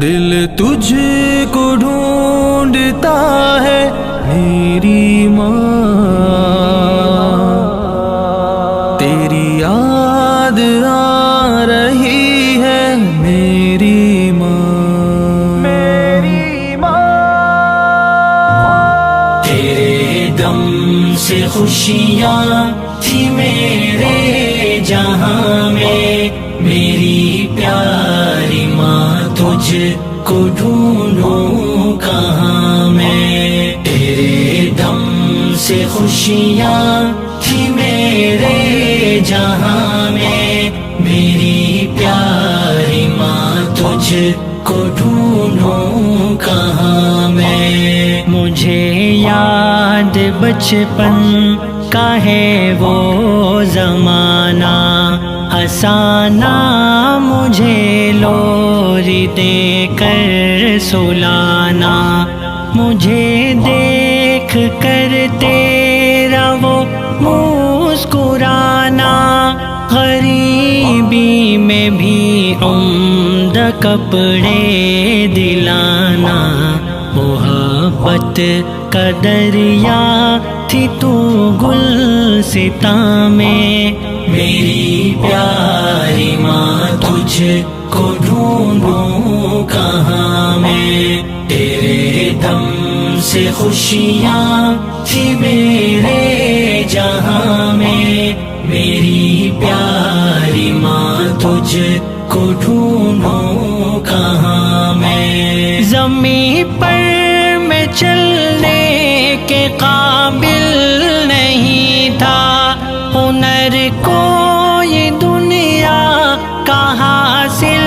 دل تجھ کو ڈھونڈتا ہے میری ماں، تیری یاد آ رہی ہے میری ماں، میری ماں۔ تیرے دم سے خوشیاں تھی میرے جہاں میں، میری پیاری ماں تجھ کو ڈھونڈوں کہاں میں۔ تیرے دم سے خوشیاں تھی میرے جہاں میں، میری پیاری ماں تجھ کو ڈھونڈوں کہاں میں۔ مجھے یاد بچپن کا ہے وہ زمانہ، ہنسانا مجھے لوری دے کر سلانا، مجھے دیکھ کر تیرا وہ مسکرانا، غریبی میں بھی عمدہ کپڑے دلانا، محبت کا دریا تھی تو گلستاں میں، میری پیاری ماں تجھ کو ڈھونڈوں کہاں میں۔ تیرے دم سے خوشیاں تھی میرے جہاں میں، میری پیاری ماں تجھ کو ڈھونڈوں کہاں میں۔ زمین پر میں چلنے کے قابل نہیں تھا، ہنر کو یہ دنیا کا حاصل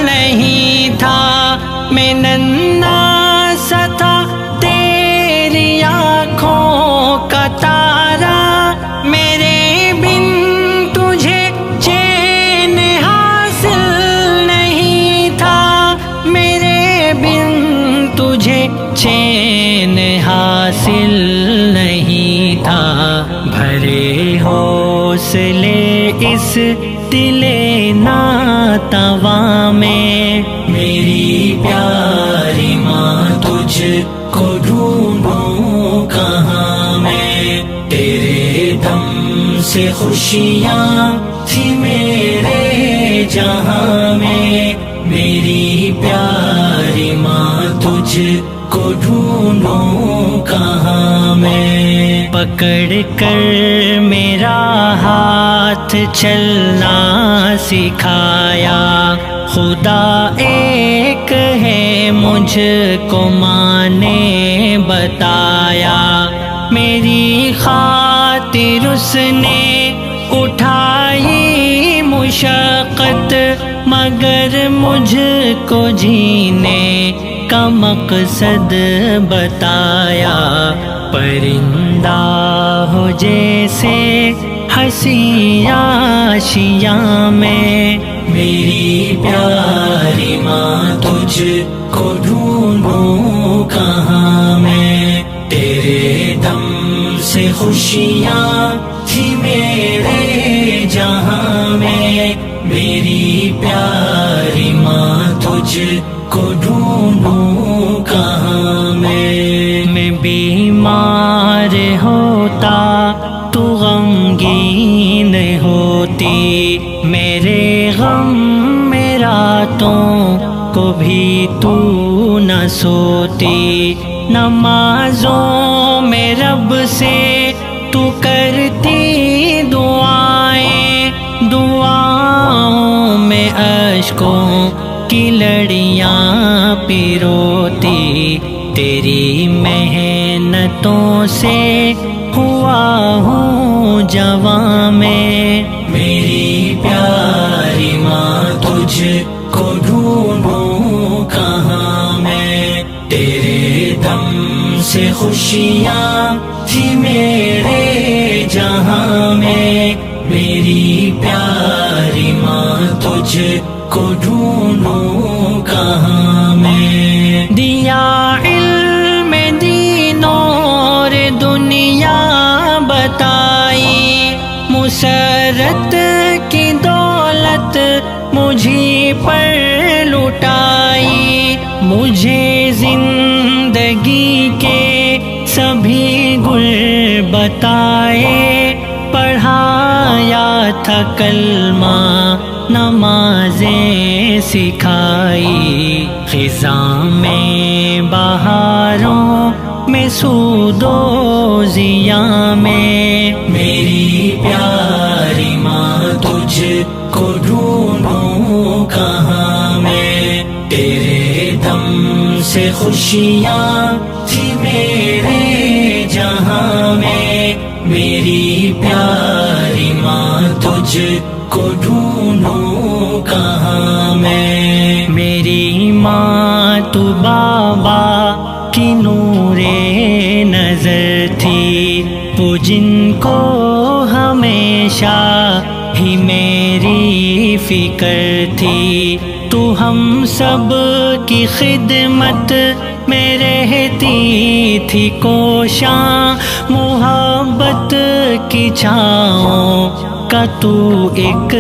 نہیں تھا، میں ننھا سا تھا تیری آنکھوں کا تارا، میرے بن تجھے چین حاصل نہیں تھا، میرے بن تجھے چین حاصل نہیں تھا۔ بھرے حوصلے اس دل ناتواں میں، میری پیاری ماں تجھ کو ڈھونڈوں کہاں میں۔ تیرے دم سے خوشیاں تھی میرے جہاں میں، میری پیاری ماں تجھ کو ڈھونڈوں کہاں میں۔ پکڑ کر میرا ہاتھ چلنا سکھایا، خدا ایک ہے مجھ کو ماں نے بتایا، میری خاطر اس نے اٹھائی مشقت، مگر مجھ کو جینے کا مقصد بتایا، پرندہ ہو جیسے ہنسی عاشیاں میں، میری پیاری ماں تجھ کو ڈھونڈوں کہاں میں۔ تیرے دم سے خوشیاں تھی میرے جہاں میں، میری پیاری ماں تجھ کو ڈھونڈوں کہاں میں۔ میں بیمار ہوتا تو غمگین ہوتی، میرے غم میں راتوں کو بھی تو نہ سوتی، نمازوں میں رب سے تو کرتی دعائیں، دعاؤں میں اشکوں کی لڑیاں پیروتی، تیری محنتوں سے ہوا ہوں جواں میں، میری پیاری ماں تجھ کو ڈھونڈوں کہاں میں۔ تیرے دم سے خوشیاں تھی میرے جہاں میں، میری پیاری ماں تجھ کو ڈھونڈوں کہاں میں۔ دیا علم دین اور دنیا بتائی، مسرت کی دولت مجھے پر لٹائی، مجھے زندگی کے سبھی گل بتائے، پڑھایا تھا کلمہ نمازیں سکھائی، خزاں میں بہاروں میں سود و ضیاء میں، میری پیاری ماں تجھ کو ڈھونڈوں کہاں میں، تیرے دم سے خوشیاں تھی میرے جہاں میں، میری پیاری ماں تجھ کو ڈھونڈوں کہاں میں، میری ماں تو بابا کی نور نظر تھی، وہ جن کو ہمیشہ ہی میری فکر تھی، تو ہم سب کی خدمت میں رہتی تھی کوشاں، محبت کی چھاؤں کا تو ایک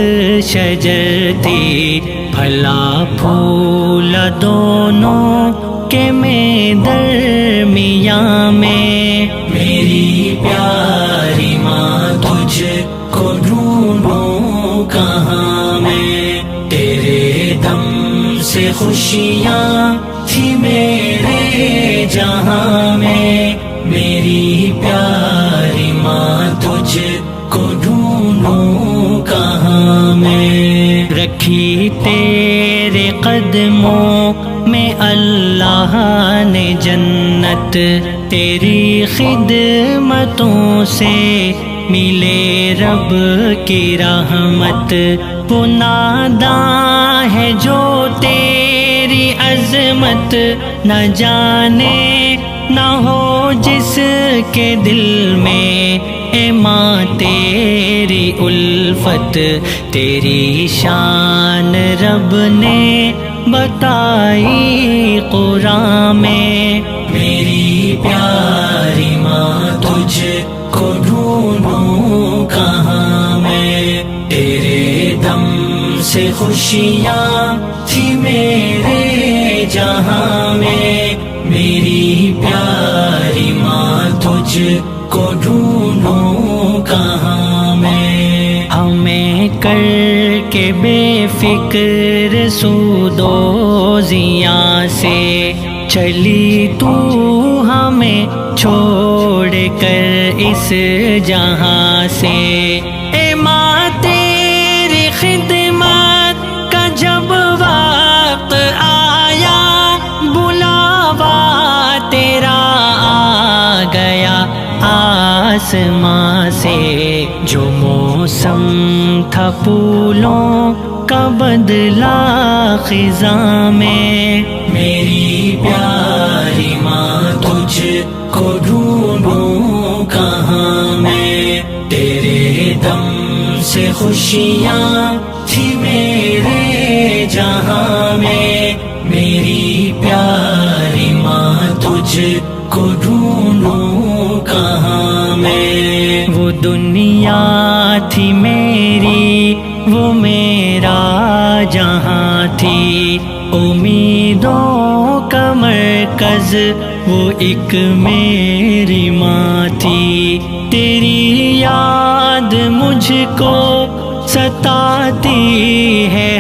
شجر تھی، پھلا پھول دونوں کہ میں درمیاں میں، میری پیاری ماں تجھ کو ڈھونڈوں کہاں میں، تیرے دم سے خوشیاں تھی میرے جہاں میں، میری پیاری ماں تجھ کو ڈھونڈوں کہاں میں، رکھی تیرے قدموں میں اللہ نے جنت، تیری خدمتوں سے ملے رب کی رحمت، وہ ناداں ہے جو تیری عظمت نہ جانے، نہ ہو جس کے دل میں اے ماں تیری الفت، تیری شان رب نے بتائی قرآن میں، میری پیاری ماں تجھ کو ڈھونڈوں کہاں میں، تیرے دم سے خوشیاں تھی میرے جہاں میں، میری پیاری ماں تجھ کو ڈھونڈوں کہاں میں، ہمیں کر کے بے فکر سود و ضیاء سے چلی تو ہمیں چھوڑ کر اس جہاں سے، اے ماں تیری خدمت کا جب وقت آیا، بلاوا تیرا آ گیا آسماں سے، جو موسم تھا پھولوں کا بدلا خزاں میں، میری پیاری ماں تجھ کو ڈھونڈوں کہاں میں، تیرے دم سے خوشیاں تھی میرے جہاں میں، میری پیاری ماں تجھ کو ڈھونڈوں کہاں میں، وہ دنیا تھی میری وہ میرا جہاں تھی، امیدوں کا مرکز وہ ایک میری ماں تھی، تیری یاد مجھ کو ستاتی ہے